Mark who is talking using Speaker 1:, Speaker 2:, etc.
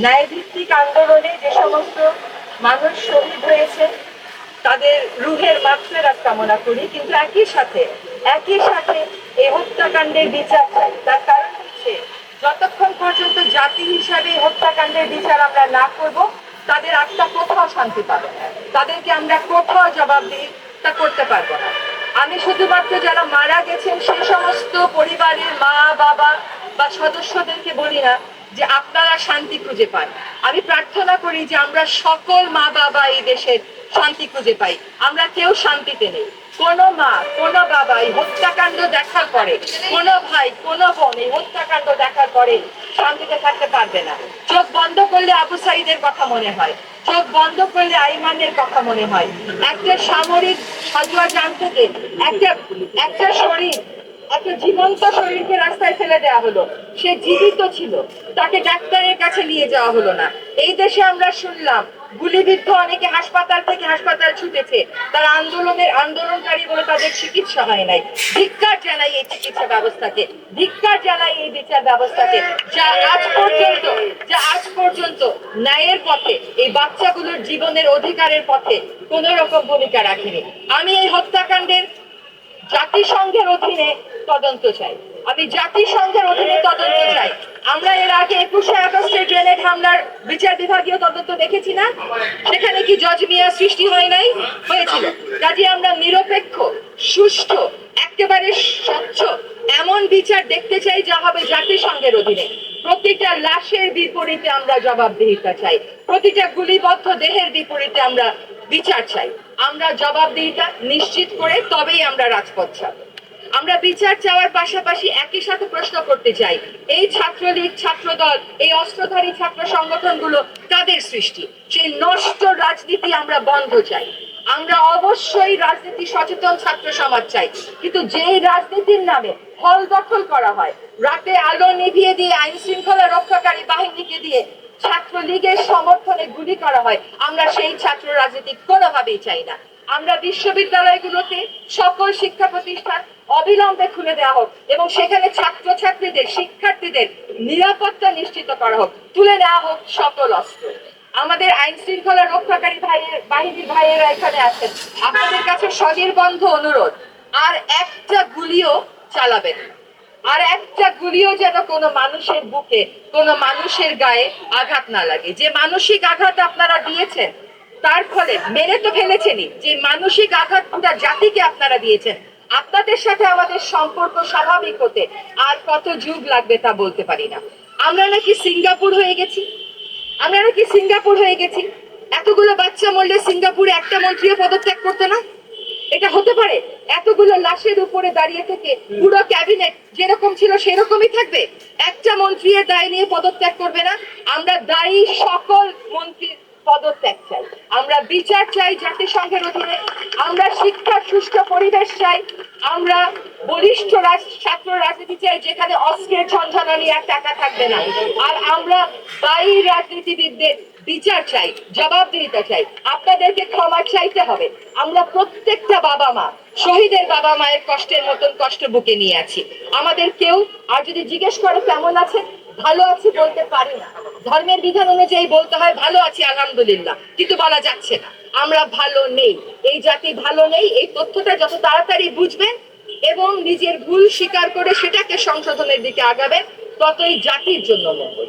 Speaker 1: ন্যায়ভিত্তিক আন্দোলনে যে সমস্ত মানুষ শহীদ হয়েছে তাদের রুহের মাগফিরাত কামনা করি, কিন্তু একই সাথে এই হত্যাকাণ্ডের বিচার চাই। তার কারণ হচ্ছে, যতক্ষণ পর্যন্ত জাতি হিসাবে হত্যাকাণ্ডের বিচার আমরা না করব, তাদের আত্মা কোথাও শান্তি পাবে না, তাদেরকে আমরা কোথাও জবাবদিহিতা করতে পারবো না। আমি শুধুমাত্র যারা মারা গেছেন সেই সমস্ত পরিবারের মা বাবা বা সদস্যদেরকে বলি না যে আপনারা শান্তি খুঁজে পান। আমি প্রার্থনা করি যে আমরা সকল মা বাবা এই দেশের শান্তি খুঁজে পাই। আমরা কেউ শান্তিতে নেই। কোনো মা কোনো বাবা এই হত্যাকাণ্ড দেখার পরে, কোনো ভাই কোনো বোন এই হত্যাকাণ্ড দেখার পরে শান্তিতে থাকতে পারবে না। চোখ বন্ধ করলে আবু সাঈদের কথা মনে হয়, চোখ বন্ধ করলে আইমানের কথা মনে হয়। একটা সামরিক সাজোয়া যান থেকে একটা শরীর, একটা জীবন্ত শরীরকে রাস্তায় ফেলে দেওয়া হলো। সে জীবিত ছিল, তাকে ডাক্তারের কাছে নিয়ে যাওয়া হলো না। এই দেশে আমরা শুনলাম গুলিবিদ্ধ অনেকে হাসপাতাল থেকে হাসপাতাল ছুটেছে, তারা আন্দোলনকারী বলে তাদের চিকিৎসা হয় নাই। ধিক্কার জানাই এই চিকিৎসা ব্যবস্থাকে, ধিক্কার জানাই এই বিচার ব্যবস্থাকে, যা আজ পর্যন্ত ন্যায়ের পথে, এই বাচ্চাগুলোর জীবনের অধিকারের পথে কোন রকম ভূমিকা রাখেনি। আমি এই হত্যাকাণ্ডের জাতিসংঘের অধীনে তদন্ত চাই, আমি জাতিসংঘের অধীনে তদন্ত চাই। আমরা এর আগে 21শে আগস্টের গ্রেনেড হামলার বিচার বিভাগীয় তদন্ত দেখেছি না? সেখানে কি জজ মিয়া সৃষ্টি হয় নাই? হয়েছিল। কাজে আমরা নিরপেক্ষ, সুষ্ঠু, একেবারে স্বচ্ছ এমন বিচার দেখতে চাই যা হবে জাতিসংঘের অধীনে। প্রতিটা লাশের বিপরীতে আমরা জবাবদিহিতা চাই, প্রতিটা গুলিবদ্ধ দেহের বিপরীতে আমরা বিচার চাই। আমরা জবাবদিহিতা নিশ্চিত করে তবেই আমরা রাজপথ ছাড়ব। আমরা বিচার চাওয়ার পাশাপাশি একই সাথে প্রশ্ন করতে চাই, এই ছাত্রলীগ, ছাত্রদল, এই অস্ত্রধারী ছাত্র সংগঠনগুলো কাদের সৃষ্টি? সেই নষ্ট রাজনীতি আমরা বন্ধ চাই। আমরা অবশ্যই রাজনীতি সচেতন ছাত্র সমাজ চাই, কিন্তু যেই রাজনীতির নামে হল দখল করা হয়, রাতে আলো নিভিয়ে দিয়ে আইন শৃঙ্খলা রক্ষাকারী বাহিনীকে দিয়ে ছাত্রলীগের সমর্থনে গুলি করা হয়, আমরা সেই ছাত্র রাজনীতি কোনোভাবেই চাই না। আমরা বিশ্ববিদ্যালয়গুলোতে সকল শিক্ষা প্রতিষ্ঠান অবিলম্বে খুলে দেওয়া হোক এবং সেখানে ছাত্রছাত্রীদের, শিক্ষার্থীদের নিরাপত্তা নিশ্চিত করা হোক, তুলে নেওয়া হোক সকল অস্ত্র। আমাদের আইন শৃঙ্খলা রক্ষাকারী বাহিনীর ভাইয়েরা এখানে আছেন, আপনাদের কাছে সনির্বন্ধ অনুরোধ, আর একটা গুলিও চালাবেন, আর একটা গুলিও যেন কোনো মানুষের বুকে, কোনো মানুষের গায়ে আঘাত না লাগে। যে মানসিক আঘাত আপনারা দিয়েছেন, তার ফলে মেরে তো ফেলেছেনই, যে মানসিক আঘাত পুরো জাতিকে আপনারা দিয়েছেন। আপনাদের সাথে আমাদের সম্পর্ক স্বাভাবিক হতে আর কত যুগ লাগবে তা বলতে পারি না। আমরা নাকি সিঙ্গাপুর হয়ে গেছি, এতগুলো বাচ্চা মরলে সিঙ্গাপুরে একটা মন্ত্রীও পদত্যাগ করতো না? এটা হতে পারে? এতগুলো লাশের উপরে দাঁড়িয়ে থেকে পুরো ক্যাবিনেট যেরকম ছিল সেরকমই থাকবে? একটা মন্ত্রী এর দায় নিয়ে পদত্যাগ করবে না? আমরা দায়ী সকল মন্ত্রীর পদত্যাগ চাই, আমরা বিচার চাই জাতিসংঘের অধীনে, আমরা শিক্ষার সুষ্ঠু পরিবেশ চাই, আমরা বলিষ্ঠ ছাত্র রাজনীতি চাই যেখানে অস্ত্রের ঝঞ্ঝানি আর টাকা থাকবে না, আর আমরা দায়ী রাজনীতিবিদদের বিচার চাই, জবাবদিহিতা চাই। আপনাদেরকে ক্ষমা চাইতে হবে। আমরা প্রত্যেকটা বাবা মা, শহীদের বাবা মায়ের কষ্টের মতন কষ্ট বুকে নিয়ে আছি। আমাদের কেউ আর যদি জিজ্ঞেস করে কেমন আছে, ভালো আছি বলতে পারি না। ধর্মের বিধান অনুযায়ী বলতে হয় ভালো আছি আলহামদুলিল্লাহ, কিন্তু বলা যাচ্ছে না আমরা ভালো নেই। এই জাতি ভালো নেই, এই তথ্যটা যত তাড়াতাড়ি বুঝবেন এবং নিজের ভুল স্বীকার করে সেটাকে সংশোধনের দিকে আগাবেন, ততই জাতির জন্য মঙ্গল।